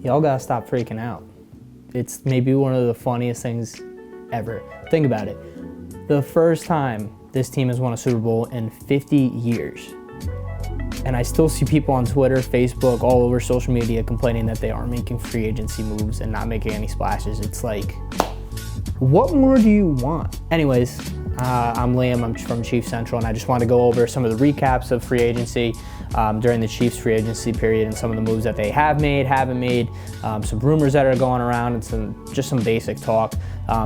y'all gotta stop freaking out. It's maybe one of the funniest things ever. Think about it. The first time this team has won a Super Bowl in 50 years. And I still see people on Twitter, Facebook, all over social media complaining that they are making free agency moves and not making any splashes. It's like, what more do you want? Anyways, I'm Liam, I'm from Chiefs Central, and I just wanted to go over some of the recaps of free agency during the Chiefs free agency period and some of the moves that they have made, haven't made, some rumors that are going around, and just some basic talk.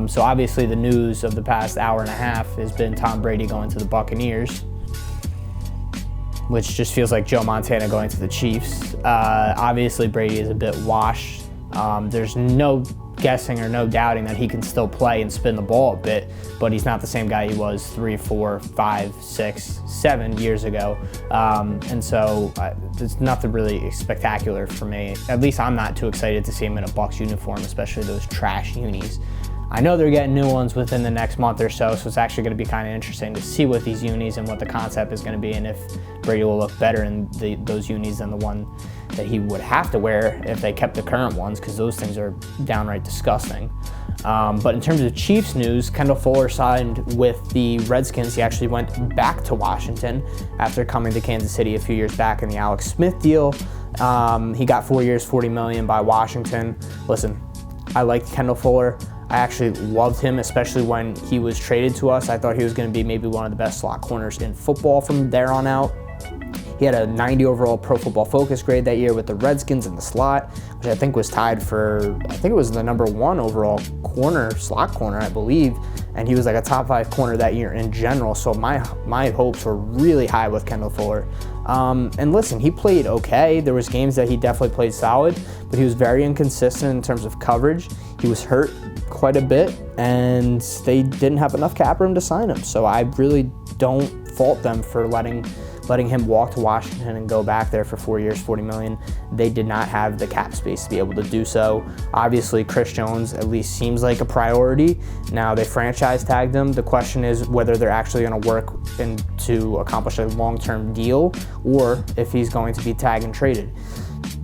So obviously the news of the past hour and a half has been Tom Brady going to the Buccaneers, which just feels like Joe Montana going to the Chiefs. Obviously Brady is a bit washed. There's no guessing or no doubting that he can still play and spin the ball a bit, but he's not the same guy he was 3, 4, 5, 6, 7 years ago. And so there's nothing really spectacular for me. At least I'm not too excited to see him in a Bucs uniform, especially those trash unis. I know they're getting new ones within the next month or so it's actually going to be kind of interesting to see what these unis and what the concept is going to be, and if Brady will look better in those unis than the one that he would have to wear if they kept the current ones, because those things are downright disgusting. But in terms of Chiefs news, Kendall Fuller signed with the Redskins. He actually went back to Washington after coming to Kansas City a few years back in the Alex Smith deal. He got 4 years, $40 million by Washington. Listen, I liked Kendall Fuller. I actually loved him, especially when he was traded to us. I thought he was going to be maybe one of the best slot corners in football from there on out. He had a 90 overall Pro Football Focus grade that year with the Redskins in the slot, which I think was tied for, I think it was the #1 overall slot corner, I believe. And he was like a top 5 corner that year in general. So my hopes were really high with Kendall Fuller. And listen, he played okay. There was games that he definitely played solid, but he was very inconsistent in terms of coverage. He was hurt quite a bit, and they didn't have enough cap room to sign him. So I really don't fault them for letting him walk to Washington and go back there for 4 years, $40 million. They did not have the cap space to be able to do so. Obviously, Chris Jones at least seems like a priority. Now, they franchise tagged him. The question is whether they're actually going to work to accomplish a long-term deal, or if he's going to be tagged and traded.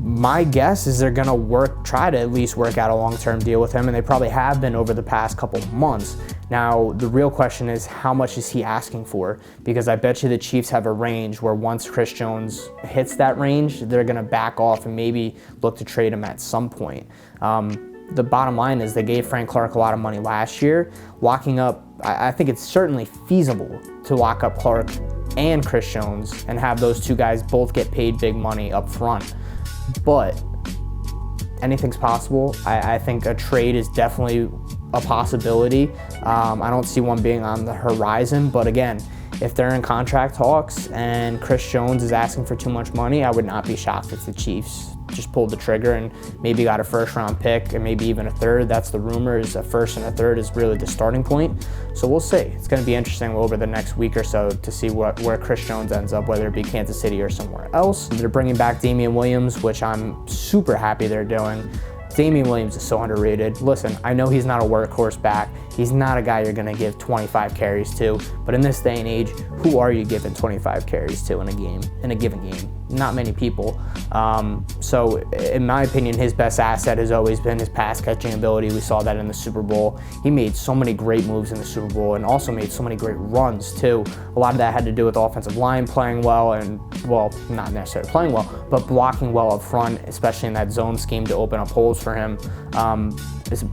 My guess is they're going to try to at least work out a long-term deal with him, and they probably have been over the past couple months. Now, the real question is, how much is he asking for? Because I bet you the Chiefs have a range where once Chris Jones hits that range, they're going to back off and maybe look to trade him at some point. The bottom line is they gave Frank Clark a lot of money last year. Locking up, I think it's certainly feasible to lock up Clark and Chris Jones and have those two guys both get paid big money up front. But anything's possible. I think a trade is definitely a possibility. I don't see one being on the horizon, but again, if they're in contract talks and Chris Jones is asking for too much money, I would not be shocked if the Chiefs just pulled the trigger and maybe got a first-round pick and maybe even a third. That's the rumor, is a first and a third is really the starting point. So we'll see. It's going to be interesting over the next week or so to see where Chris Jones ends up, whether it be Kansas City or somewhere else. They're bringing back Damian Williams, which I'm super happy they're doing. Damian Williams is so underrated. Listen, I know he's not a workhorse back. He's not a guy you're going to give 25 carries to. But in this day and age, who are you giving 25 carries to in a given game? Not many people. So in my opinion, his best asset has always been his pass catching ability. We saw that in the Super Bowl. He made so many great moves in the Super Bowl and also made so many great runs too. A lot of that had to do with the offensive line playing well and, well, not necessarily playing well, but blocking well up front, especially in that zone scheme to open up holes for him.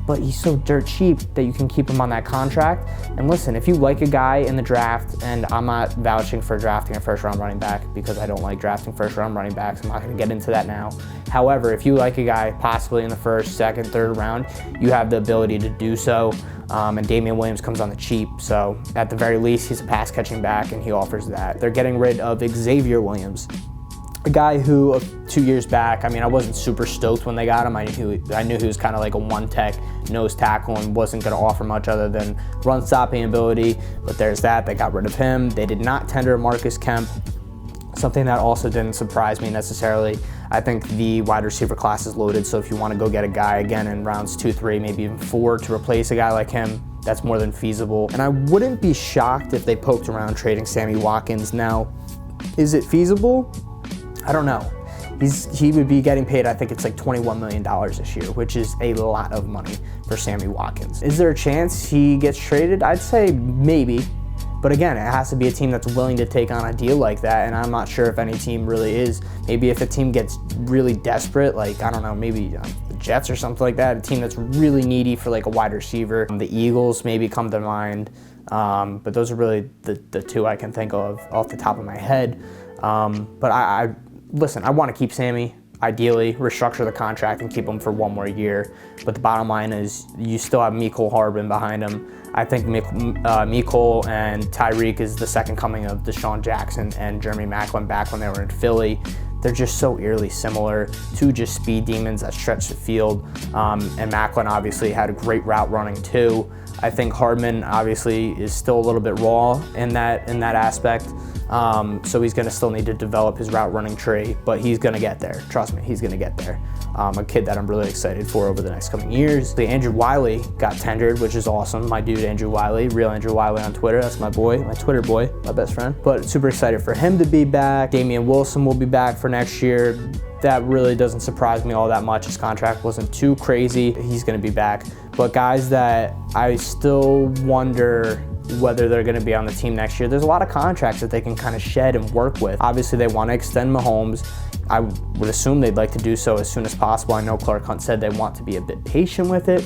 But he's so dirt cheap that you can keep him on that contract. And listen, if you like a guy in the draft, and I'm not vouching for drafting a first-round running back because I don't like drafting first-round running backs. I'm not going to get into that now. However, if you like a guy possibly in the first, second, third round, you have the ability to do so. And Damian Williams comes on the cheap. So at the very least, he's a pass-catching back, and he offers that. They're getting rid of Xavier Williams, a guy who 2 years back, I mean, I wasn't super stoked when they got him. I knew he was kind of like a one-tech nose tackle and wasn't going to offer much other than run-stopping ability. But there's that. They got rid of him. They did not tender Marcus Kemp, something that also didn't surprise me necessarily. I think the wide receiver class is loaded, so if you want to go get a guy again in rounds 2, 3, maybe even 4 to replace a guy like him, that's more than feasible. And I wouldn't be shocked if they poked around trading Sammy Watkins. Now, is it feasible? I don't know. he would be getting paid, I think it's like $21 million this year, which is a lot of money for Sammy Watkins. Is there a chance he gets traded? I'd say maybe. But again, it has to be a team that's willing to take on a deal like that, and I'm not sure if any team really is. Maybe if a team gets really desperate, like, I don't know, maybe the Jets or something like that, a team that's really needy for like a wide receiver. The Eagles maybe come to mind, but those are really the two I can think of off the top of my head. But listen, I want to keep Sammy. Ideally, restructure the contract and keep him for one more year. But the bottom line is you still have Mecole Hardman behind him. I think Mecole and Tyreek is the second coming of Deshaun Jackson and Jeremy Maclin back when they were in Philly. They're just so eerily similar, two just speed demons that stretch the field. And Maclin obviously had a great route running too. I think Hardman obviously is still a little bit raw in that aspect. So he's gonna still need to develop his route running tree, but he's gonna get there. Trust me, he's gonna get there. A kid that I'm really excited for over the next coming years. Andrew Wiley got tendered, which is awesome. My dude, Andrew Wiley, real Andrew Wiley on Twitter. That's my boy, my Twitter boy, my best friend. But super excited for him to be back. Damian Wilson will be back for next year. That really doesn't surprise me all that much. His contract wasn't too crazy. He's gonna be back. But guys that I still wonder whether they're gonna be on the team next year, there's a lot of contracts that they can kind of shed and work with. Obviously, they wanna extend Mahomes. I would assume they'd like to do so as soon as possible. I know Clark Hunt said they want to be a bit patient with it.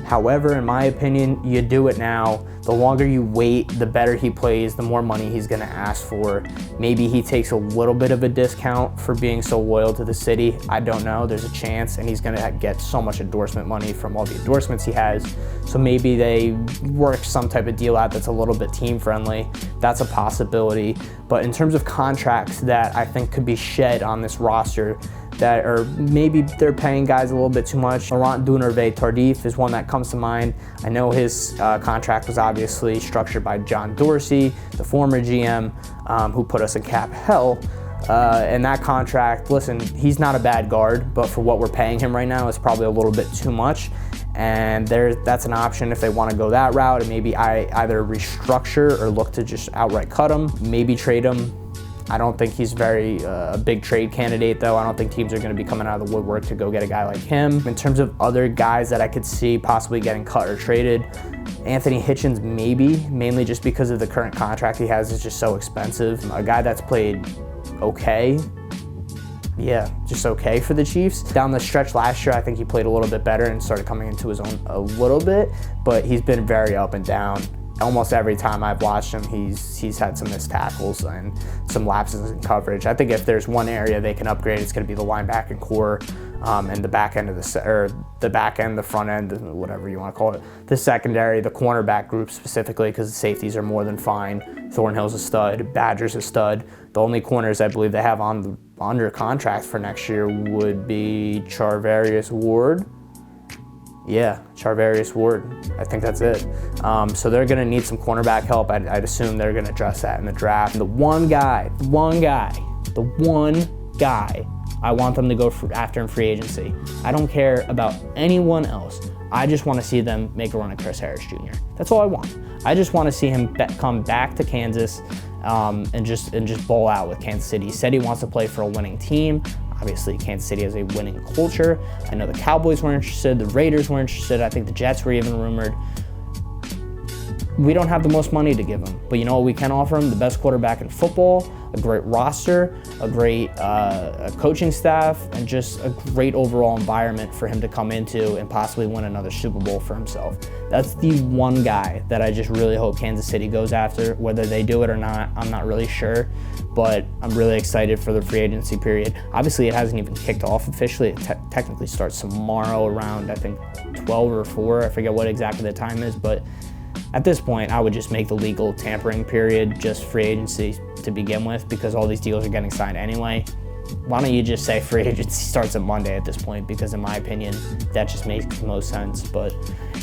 However, in my opinion, you do it now. The longer you wait, the better he plays, the more money he's gonna ask for. Maybe he takes a little bit of a discount for being so loyal to the city. I don't know, there's a chance, and he's gonna get so much endorsement money from all the endorsements he has. So maybe they work some type of deal out that's a little bit team friendly. That's a possibility. But in terms of contracts that I think could be shed on this roster, that or maybe they're paying guys a little bit too much. Laurent Duvernay-Tardif is one that comes to mind. I know his contract was obviously structured by John Dorsey, the former GM, who put us in cap hell. And that contract, listen, he's not a bad guard, but for what we're paying him right now, it's probably a little bit too much. And that's an option if they want to go that route, and maybe I either restructure or look to just outright cut him, maybe trade him. I don't think he's a big trade candidate though. I don't think teams are gonna be coming out of the woodwork to go get a guy like him. In terms of other guys that I could see possibly getting cut or traded, Anthony Hitchens maybe, mainly just because of the current contract he has is just so expensive. A guy that's played okay, yeah, just okay for the Chiefs. Down the stretch last year, I think he played a little bit better and started coming into his own a little bit, but he's been very up and down. Almost every time I've watched him, he's had some missed tackles and some lapses in coverage. I think if there's one area they can upgrade, it's going to be the linebacking core and the back end of the back end, the front end, whatever you want to call it. The secondary, the cornerback group specifically, because the safeties are more than fine. Thornhill's a stud, Badger's a stud. The only corners I believe they have under contract for next year would be Charvarius Ward. Yeah, Charvarius Ward. I think that's it. So they're gonna need some cornerback help. I'd assume they're gonna address that in the draft. And the one guy I want them to go after in free agency. I don't care about anyone else. I just wanna see them make a run at Chris Harris Jr. That's all I want. I just wanna see him come back to Kansas and just ball out with Kansas City. He said he wants to play for a winning team. Obviously, Kansas City has a winning culture. I know the Cowboys were interested, the Raiders were interested, I think the Jets were even rumored. We don't have the most money to give him, but you know what we can offer him? The best quarterback in football, a great roster, a great coaching staff, and just a great overall environment for him to come into and possibly win another Super Bowl for himself. That's the one guy that I just really hope Kansas City goes after. Whether they do it or not, I'm not really sure, but I'm really excited for the free agency period. Obviously, it hasn't even kicked off officially. It technically starts tomorrow around, I think, 12 or 4. I forget what exactly the time is, but at this point, I would just make the legal tampering period just free agency to begin with, because all these deals are getting signed anyway. Why don't you just say free agency starts on Monday at this point? Because in my opinion, that just makes the most sense. But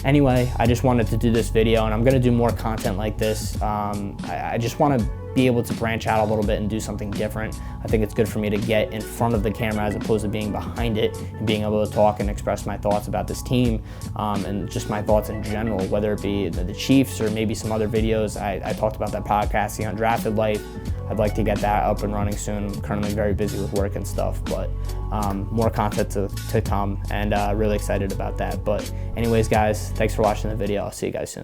anyway, I just wanted to do this video, and I'm gonna do more content like this. I just wanna be able to branch out a little bit and do something different. I think it's good for me to get in front of the camera as opposed to being behind it and being able to talk and express my thoughts about this team and just my thoughts in general, whether it be the Chiefs or maybe some other videos. I talked about that podcast, The Undrafted Life. I'd like to get that up and running soon. I'm currently very busy with work and stuff, but more content to come, and really excited about that. But anyways, guys, thanks for watching the video. I'll see you guys soon.